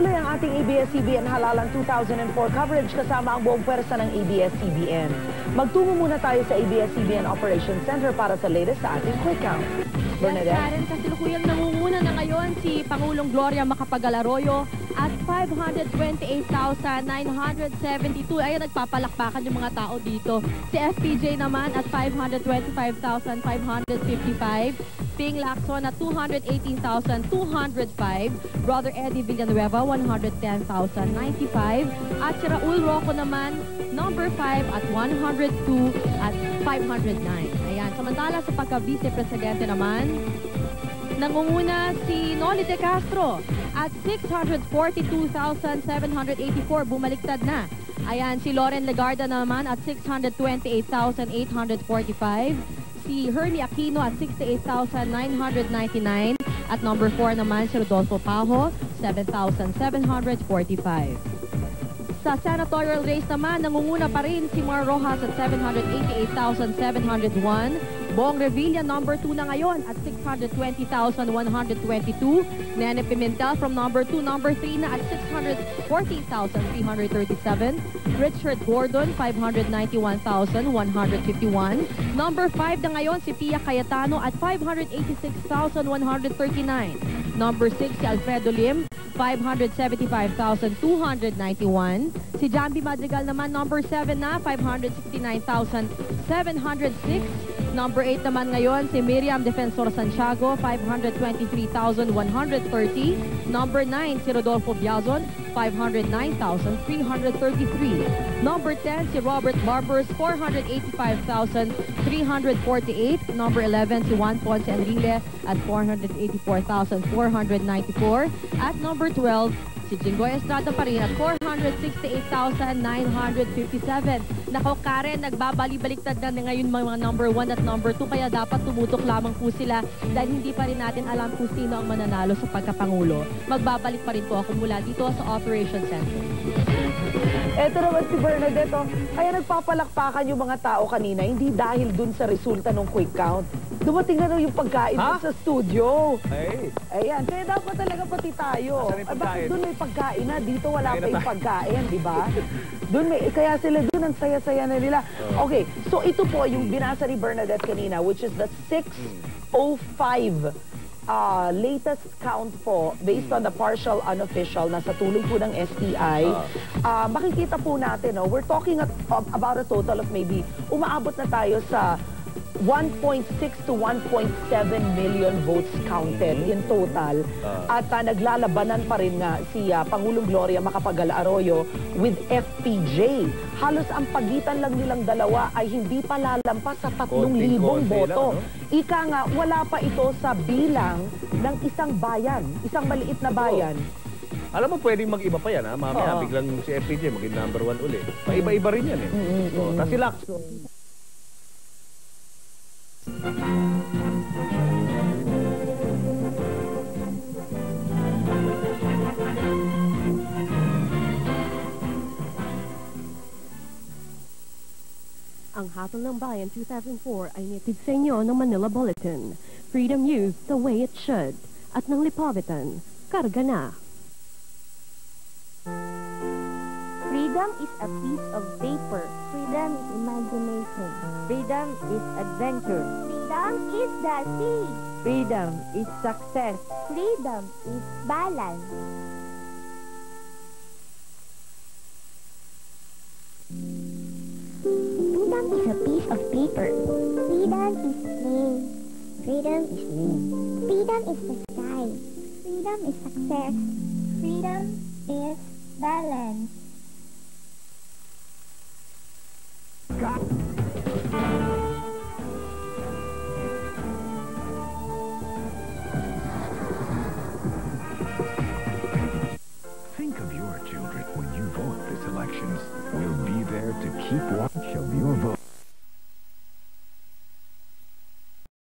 Patuloy ang ating ABS-CBN Halalan 2004 coverage kasama ang buong pwersa ng ABS-CBN. Magtungo muna tayo sa ABS-CBN Operations Center para sa latest sa ating quick count. Yes, Karen, kasilukuyang nangunguna na ngayon si Pangulong Gloria Macapagal-Arroyo at 528,972. Ayan, nagpapalakpakan yung mga tao dito. Si FPJ naman at 525,555. Ping Lacson at 218,205. Brother Eddie Villanueva, 110,095. At si Raul Rocco naman, number 5 at 102 at 509. Ayan, samantala sa pagka-vice-presidente naman, nangunguna si Noli De Castro at 642,784. Bumaliktad na. Ayan, si Loren Legarda naman at 628,845. Si Hermie Aquino at 68,999. At number 4 naman si Rodolfo Pajo, 7,745. Sa senatorial race naman, nangunguna pa rin si Mar Rojas at 788,701. Bong Revilla, number 2 na ngayon at 620,122. Nene Pimentel from number 2, number 3 na at 614,337. Richard Gordon, 591,151. Number 5 na ngayon si Pia Cayetano at 586,139. Number 6 si Alfredo Lim, 575,291. Si Jambi Madrigal naman, number 7 na, 569,706. Number 8 naman ngayon, si Miriam Defensor Santiago, 523,130. Number 9, si Rodolfo Biazon, 509,333. Number 10, si Robert Barbers, 485,348. Number 11, si Juan Ponce Enrile at 484,494. At number 12, si Jinggoy Estrada pa rin at 468,957. Nako, Karen, nagbabali-baliktad na ngayon mga number 1 at number 2, kaya dapat tumutok lamang po sila dahil hindi pa rin natin alam kung sino ang mananalo sa pagkapangulo. Magbabalik pa rin po ako mula dito sa Operation Center. Eto naman si Bernadette, kaya nagpapalakpakan yung mga tao kanina, hindi dahil dun sa resulta ng quick count. Dumating na daw yung pagkain dun sa studio. Ay. Ayan, kaya dapat talaga pati tayo. Ay, bakit dun may pagkain na? Dito wala pa yung pagkain, di ba? Dun may, kaya sila dun ang saya-saya na nila. Okay, so ito po yung binasa ni Bernadette kanina, which is the 6:05 latest count po based on the partial unofficial na sa tulong po ng STI. Makikita po natin, we're talking about a total of maybe umaabot na tayo sa 1.6 to 1.7 million votes counted in total. At naglalabanan pa rin nga si Pangulong Gloria Macapagal-Arroyo with FPJ. Halos ang pagitan lang nilang dalawa ay hindi pa lalampas sa 3,000 boto. Ika nga, wala pa ito sa bilang ng isang bayan, isang maliit na bayan. Alam mo, pwedeng mag-iba pa yan, ha? Mamaya, biglang si FPJ maging number 1 uli. Paiba-iba rin yan, eh. Tapos si Lacson. Ang Hatol ng Bayan 2004 ay nitid sa inyo ng Manila Bulletin. Freedom News the way it should. At ng Lipavitan, karga na. Freedom is a piece of paper. Freedom is imagination. Freedom is adventure. Freedom is the sea. Freedom is success. Freedom is balance. Freedom is a piece of paper. Freedom is name. Freedom is name. Freedom is the sky. Freedom is success. Freedom is balance. Think of your children when you vote this elections. We'll be there to keep